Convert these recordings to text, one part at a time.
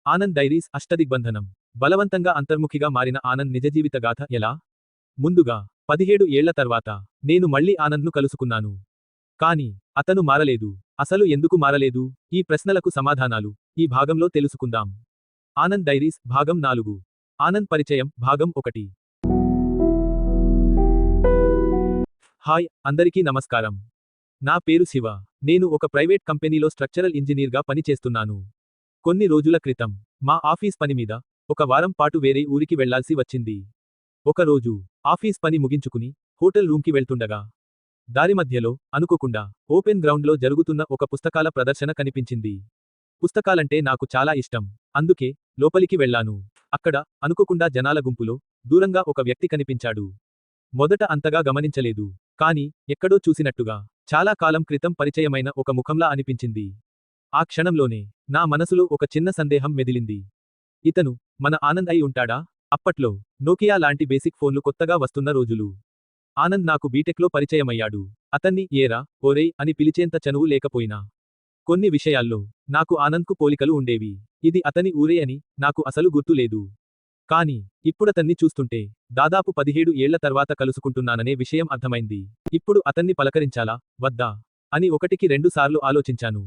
Anand diaries అష్టదిగ్బంధనం. బలవంతంగా అంతర్ముఖిగా మారిన ఆనంద్ నిజజీవిత గాథ ఎలా? ముందుగా 17 ఏళ్ల తర్వాత నేను మళ్ళీ ఆనంద్ను కలుసుకున్నాను. కానీ అతను మారలేదు. అసలు ఎందుకు మారలేదు? ఈ ప్రశ్నలకు సమాధానాలు ఈ భాగంలో తెలుసుకుందాం. ఆనంద్ డైరీస్ భాగం 4. ఆనంద్ పరిచయం భాగం 1. హాయ్ అందరికీ నమస్కారం. నా పేరు శివ. నేను ఒక ప్రైవేట్ కంపెనీలో స్ట్రక్చరల్ ఇంజనీర్గా పనిచేస్తున్నాను. కొన్ని రోజుల క్రితం మా ఆఫీస్ పని మీద ఒక వారం పాటు వేరే ఊరికి వెళ్లాల్సి వచ్చింది. ఒకరోజు ఆఫీస్ పని ముగించుకుని హోటల్ రూమ్కి వెళ్తుండగా దారి మధ్యలో అనుకోకుండా ఓపెన్ గ్రౌండ్లో జరుగుతున్న ఒక పుస్తకాల ప్రదర్శన కనిపించింది. పుస్తకాలంటే నాకు చాలా ఇష్టం. అందుకే లోపలికి వెళ్లాను. అక్కడ అనుకోకుండా జనాల గుంపులో దూరంగా ఒక వ్యక్తి కనిపించాడు. మొదట అంతగా గమనించలేదు. కానీ ఎక్కడో చూసినట్టుగా చాలా కాలం క్రితం పరిచయమైన ఒక ముఖంలా అనిపించింది. ఆ క్షణంలోనే నా మనసులో ఒక చిన్న సందేహం మెదిలింది. ఇతను మన ఆనంద్ అయి ఉంటాడా? అప్పట్లో నోకియా లాంటి బేసిక్ ఫోన్లు కొత్తగా వస్తున్న రోజులు. ఆనంద్ నాకు బీటెక్లో పరిచయమయ్యాడు. అతన్ని ఏరా ఓరేయ్ అని పిలిచేంత చనువు లేకపోయినా కొన్ని విషయాల్లో నాకు ఆనంద్కు పోలికలు ఉండేవి. ఇది అతని ఊరే అని నాకు అసలు గుర్తు లేదు. కానీ ఇప్పుడతన్ని చూస్తుంటే దాదాపు 17 ఏళ్ల తర్వాత కలుసుకుంటున్నాననే విషయం అర్థమైంది. ఇప్పుడు అతన్ని పలకరించాలా వద్దా అని 1-2 సార్లు ఆలోచించాను.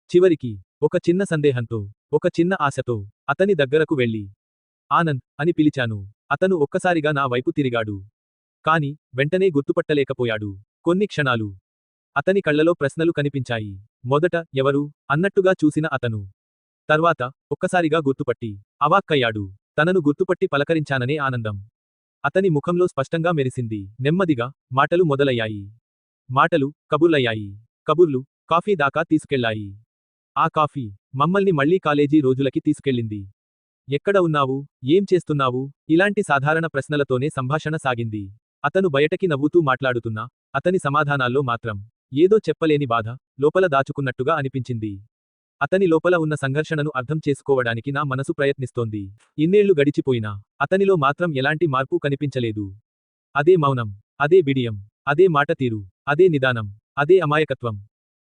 చివరికి ఒక చిన్న సందేహంతో, ఒక చిన్న ఆశతో అతని దగ్గరకు వెళ్ళి ఆనంద్ అని పిలిచాను. అతను ఒక్కసారిగా నా వైపు తిరిగాడు. కాని వెంటనే గుర్తుపట్టలేకపోయాడు. కొన్ని క్షణాలు అతని కళ్లలో ప్రశ్నలు కనిపించాయి. మొదట ఎవరు అన్నట్టుగా చూసిన అతను తర్వాత ఒక్కసారిగా గుర్తుపట్టి అవాక్కయ్యాడు. తనను గుర్తుపట్టి పలకరించాననే ఆనందం అతని ముఖంలో స్పష్టంగా మెరిసింది. నెమ్మదిగా మాటలు మొదలయ్యాయి. మాటలు కబుర్లయ్యాయి. కబుర్లు కాఫీ దాకా తీసుకెళ్లాయి. ఆ కాఫీ మమ్మల్ని మళ్లీ కాలేజీ రోజులకి తీసుకెళ్ళింది. ఎక్కడ ఉన్నావు? ఏం చేస్తున్నావు? ఇలాంటి సాధారణ ప్రశ్నలతోనే సంభాషణ సాగింది. అతను బయటకి నవ్వుతూ మాట్లాడుతున్నా అతని సమాధానాల్లో మాత్రం ఏదో చెప్పలేని బాధ లోపల దాచుకున్నట్టుగా అనిపించింది. అతని లోపల ఉన్న సంఘర్షణను అర్థం చేసుకోవడానికి నా మనసు ప్రయత్నిస్తోంది. ఇన్నేళ్లు గడిచిపోయినా అతనిలో మాత్రం ఎలాంటి మార్పు కనిపించలేదు. అదే మౌనం, అదే బిడియం, అదే మాట తీరు, అదే నిదానం, అదే అమాయకత్వం.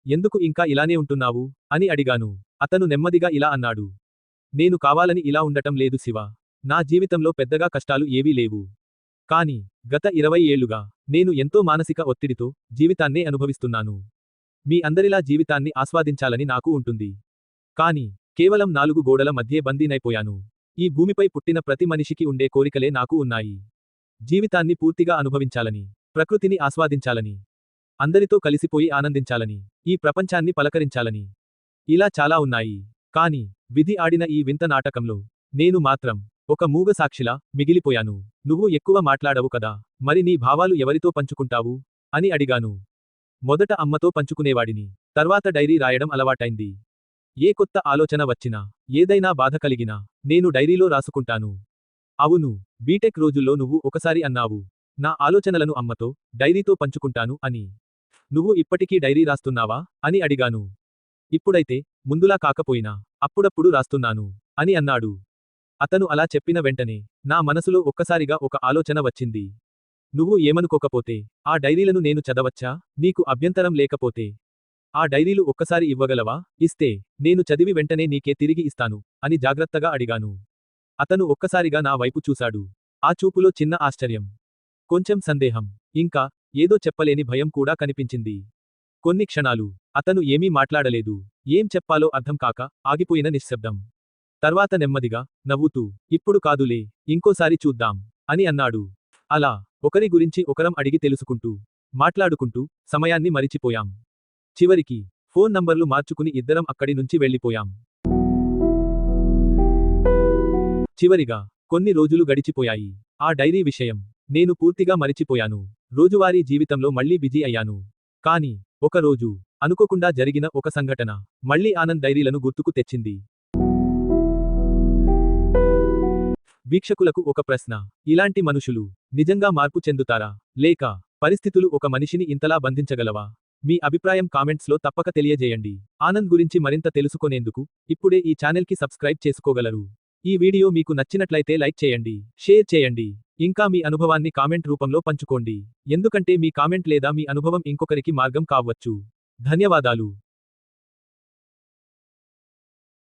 ఎందుకు ఇంకా ఇలానే ఉంటున్నావు అని అడిగాను. అతను నెమ్మదిగా ఇలా అన్నాడు. నేను కావాలని ఇలా ఉండటం లేదు శివ. నా జీవితంలో పెద్దగా కష్టాలు ఏవీ లేవు. కానీ గత 20 ఏళ్లుగా నేను ఎంతో మానసిక ఒత్తిడితో జీవితాన్నే అనుభవిస్తున్నాను. మీ అందరిలా జీవితాన్ని ఆస్వాదించాలని నాకు ఉంటుంది. కానీ కేవలం 4 గోడల మధ్యే బందీనైపోయాను. ఈ భూమిపై పుట్టిన ప్రతి మనిషికి ఉండే కోరికలే నాకు ఉన్నాయి. జీవితాన్ని పూర్తిగా అనుభవించాలని, ప్రకృతిని ఆస్వాదించాలని, అందరితో కలిసిపోయి ఆనందించాలని, ఈ ప్రపంచాన్ని పలకరించాలని. ఇలా చాలా ఉన్నాయి. కాని విధి ఆడిన ఈ వింత నాటకంలో నేను మాత్రం ఒక మూగ సాక్షిలా మిగిలిపోయాను. నువ్వు ఎక్కువ మాట్లాడవు కదా, మరి నీ భావాలు ఎవరితో పంచుకుంటావు అని అడిగాను. మొదట అమ్మతో పంచుకునేవాడిని. తర్వాత డైరీ రాయడం అలవాటైంది. ఏ కొత్త ఆలోచన వచ్చినా, ఏదైనా బాధ కలిగినా నేను డైరీలో రాసుకుంటాను. అవును, బీటెక్ రోజుల్లో నువ్వు ఒకసారి అన్నావు, నా ఆలోచనలను అమ్మతో, డైరీతో పంచుకుంటాను అని. నువ్వు ఇప్పటికీ డైరీ రాస్తున్నావా అని అడిగాను. ఇప్పుడైతే ముందులా కాకపోయినా అప్పుడప్పుడు రాస్తున్నాను అని అన్నాడు. అతను అలా చెప్పిన వెంటనే నా మనసులో ఒక్కసారిగా ఒక ఆలోచన వచ్చింది. నువ్వు ఏమనుకోకపోతే ఆ డైరీలను నేను చదవచ్చా? నీకు అభ్యంతరం లేకపోతే ఆ డైరీలు ఒక్కసారి ఇవ్వగలవా? ఇస్తే నేను చదివి వెంటనే నీకే తిరిగి ఇస్తాను అని జాగ్రత్తగా అడిగాను. అతను ఒక్కసారిగా నా వైపు చూశాడు. ఆ చూపులో చిన్న ఆశ్చర్యం, కొంచెం సందేహం, ఇంకా ఏదో చెప్పలేని భయం కూడా కనిపించింది. కొన్ని క్షణాలు అతను ఏమీ మాట్లాడలేదు. ఏం చెప్పాలో అర్థం కాక ఆగిపోయిన నిశ్శబ్దం. తర్వాత నెమ్మదిగా నవ్వుతూ ఇప్పుడు కాదులే, ఇంకోసారి చూద్దాం అని అన్నాడు. అలా ఒకరి గురించి ఒకరం అడిగి తెలుసుకుంటూ, మాట్లాడుకుంటూ సమయాన్ని మరిచిపోయాం. చివరికి ఫోన్ నంబర్లు మార్చుకుని ఇద్దరం అక్కడి నుంచి వెళ్ళిపోయాం. చివరిగా కొన్ని రోజులు గడిచిపోయాయి. ఆ డైరీ విషయం నేను పూర్తిగా మరిచిపోయాను. రోజువారీ జీవితంలో మళ్లీ బిజీ అయ్యాను. కానీ ఒక రోజు అనుకోకుండా జరిగిన ఒక సంఘటన మళ్లీ ఆనంద్ డైరీలను గుర్తుకు తెచ్చింది. వీక్షకులకు ఒక ప్రశ్న. ఇలాంటి మనుషులు నిజంగా మార్పు చెందుతారా? లేక పరిస్థితులు ఒక మనిషిని ఇంతలా బంధించగలవా? మీ అభిప్రాయం కామెంట్స్ లో తప్పక తెలియజేయండి. ఆనంద్ గురించి మరింత తెలుసుకొనేందుకు ఇప్పుడే ఈ ఛానల్ కి సబ్స్క్రైబ్ చేసుకోగలరు. ఈ వీడియో మీకు నచ్చినట్లయితే లైక్ చేయండి, షేర్ చేయండి. ఇంకా మీ అనుభవాన్ని కామెంట్ రూపంలో పంచుకోండి. ఎందుకంటే మీ కామెంట్ లేదా మీ అనుభవం ఇంకొకరికి మార్గం కావచ్చు. ధన్యవాదాలు.